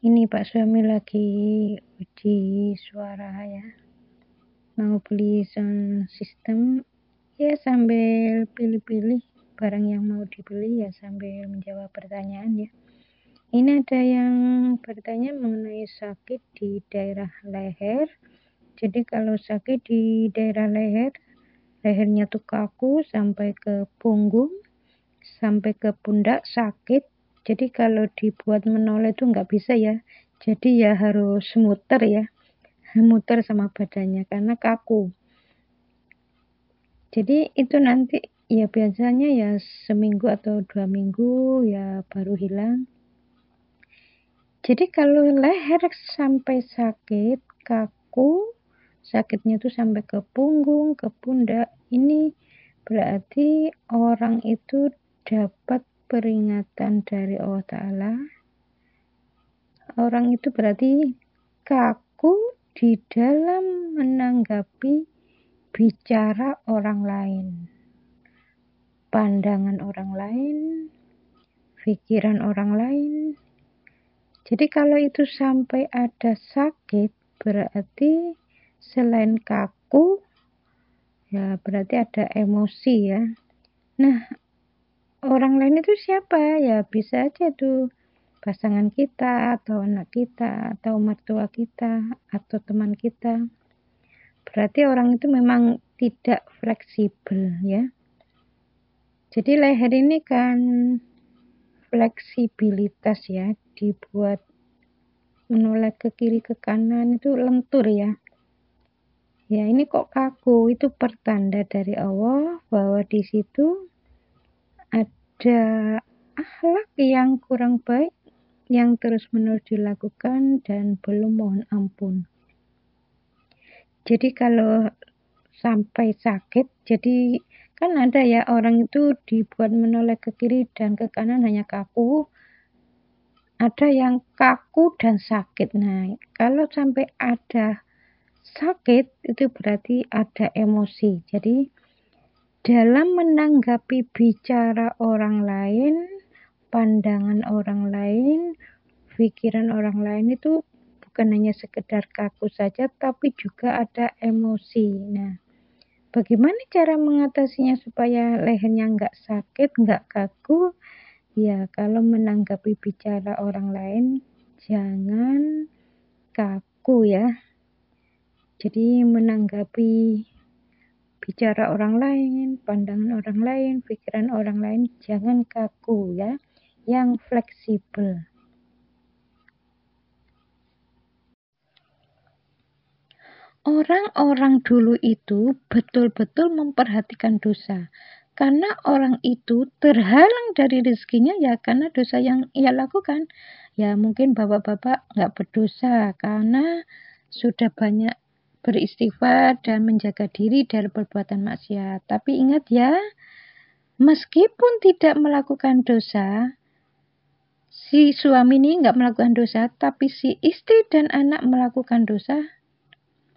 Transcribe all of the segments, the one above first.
Ini Pak suami lagi uji suara ya, mau beli sound system ya, sambil pilih-pilih barang yang mau dibeli ya, sambil menjawab pertanyaan ya. Ini ada yang bertanya mengenai sakit di daerah leher. Jadi kalau sakit di daerah leher, lehernya tuh kaku sampai ke punggung, sampai ke pundak sakit. Jadi kalau dibuat menoleh itu nggak bisa ya. Jadi ya harus muter ya, muter sama badannya karena kaku. Jadi itu nanti ya biasanya ya seminggu atau 2 minggu ya baru hilang. Jadi kalau leher sampai sakit, kaku, sakitnya itu sampai ke punggung, ke pundak, ini berarti orang itu dapat peringatan dari Allah Ta'ala. Orang itu berarti kaku di dalam menanggapi bicara orang lain, pandangan orang lain, pikiran orang lain. Jadi kalau itu sampai ada sakit, berarti selain kaku, ya berarti ada emosi ya. Nah, orang lain itu siapa? Ya bisa aja tuh pasangan kita, atau anak kita, atau mertua kita, atau teman kita. Berarti orang itu memang tidak fleksibel ya. Jadi leher ini kan fleksibilitas ya, dibuat menoleh ke kiri ke kanan itu lentur ya. Ya ini kok kaku, itu pertanda dari Allah bahwa di situ ada akhlak yang kurang baik yang terus-menerus dilakukan dan belum mohon ampun. Jadi kalau sampai sakit, jadi kan ada ya orang itu dibuat menoleh ke kiri dan ke kanan hanya kaku, ada yang kaku dan sakit. Nah, kalau sampai ada sakit itu berarti ada emosi. Jadi dalam menanggapi bicara orang lain, pandangan orang lain, pikiran orang lain itu bukan hanya sekedar kaku saja, tapi juga ada emosi. Nah, bagaimana cara mengatasinya supaya lehernya nggak sakit, nggak kaku? Ya, kalau menanggapi bicara orang lain, jangan kaku ya. Jadi menanggapi bicara orang lain, pandangan orang lain, pikiran orang lain, jangan kaku ya, yang fleksibel. Orang-orang dulu itu betul-betul memperhatikan dosa. Karena orang itu terhalang dari rezekinya ya karena dosa yang ia lakukan. Ya mungkin bapak-bapak nggak berdosa karena sudah banyak beristighfar dan menjaga diri dari perbuatan maksiat. Tapi ingat ya, meskipun tidak melakukan dosa, si suami ini nggak melakukan dosa, tapi si istri dan anak melakukan dosa,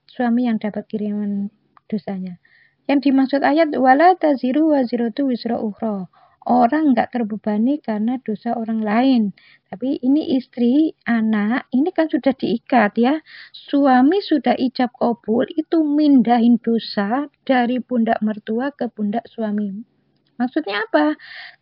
suami yang dapat kiriman dosanya. Yang dimaksud ayat wala taziru waziratu wisra ukhra. Orang nggak terbebani karena dosa orang lain. Tapi ini istri, anak, ini kan sudah diikat ya. Suami sudah ijab kabul, itu mindahin dosa dari pundak mertua ke pundak suami. Maksudnya apa?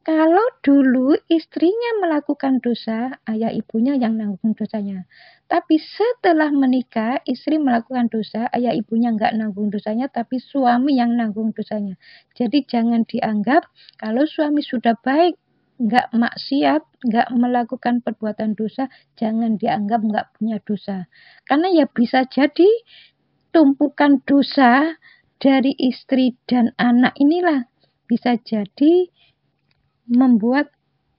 Kalau dulu istrinya melakukan dosa, ayah ibunya yang nanggung dosanya. Tapi setelah menikah, istri melakukan dosa, ayah ibunya nggak nanggung dosanya, tapi suami yang nanggung dosanya. Jadi jangan dianggap kalau suami sudah baik, nggak maksiat, nggak melakukan perbuatan dosa, jangan dianggap nggak punya dosa. Karena ya bisa jadi tumpukan dosa dari istri dan anak inilah bisa jadi membuat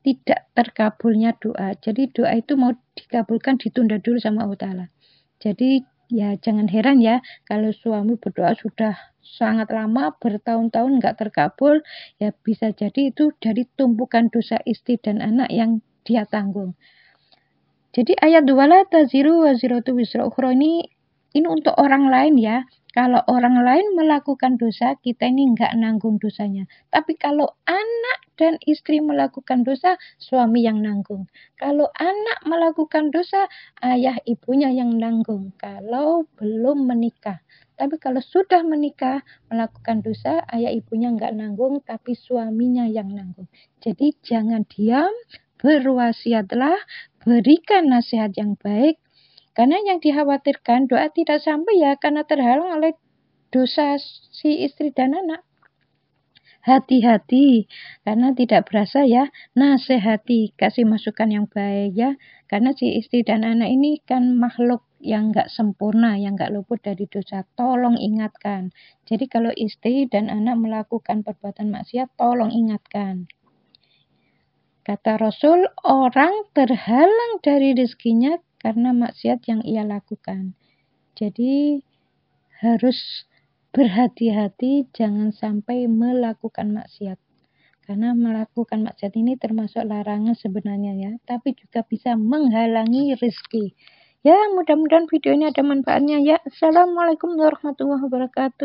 tidak terkabulnya doa. Jadi doa itu mau dikabulkan ditunda dulu sama Allah Ta'ala. Jadi ya jangan heran ya kalau suami berdoa sudah sangat lama bertahun-tahun nggak terkabul, ya bisa jadi itu dari tumpukan dosa istri dan anak yang dia tanggung. Jadi ayat wala taziru waziratu wisra ukhra ini untuk orang lain ya. Kalau orang lain melakukan dosa, kita ini nggak nanggung dosanya. Tapi kalau anak dan istri melakukan dosa, suami yang nanggung. Kalau anak melakukan dosa, ayah ibunya yang nanggung. Kalau belum menikah. Tapi kalau sudah menikah, melakukan dosa, ayah ibunya nggak nanggung, tapi suaminya yang nanggung. Jadi jangan diam, berwasiatlah, berikan nasihat yang baik. Karena yang dikhawatirkan doa tidak sampai ya karena terhalang oleh dosa si istri dan anak. Hati-hati karena tidak berasa ya, nasihati, kasih masukan yang baik ya. Karena si istri dan anak ini kan makhluk yang nggak sempurna, yang nggak luput dari dosa. Tolong ingatkan. Jadi kalau istri dan anak melakukan perbuatan maksiat, tolong ingatkan. Kata Rasul, orang terhalang dari rezekinya karena maksiat yang ia lakukan. Jadi harus berhati-hati jangan sampai melakukan maksiat. Karena melakukan maksiat ini termasuk larangan sebenarnya ya, tapi juga bisa menghalangi rezeki. Ya, mudah-mudahan video ini ada manfaatnya ya. Assalamualaikum warahmatullahi wabarakatuh.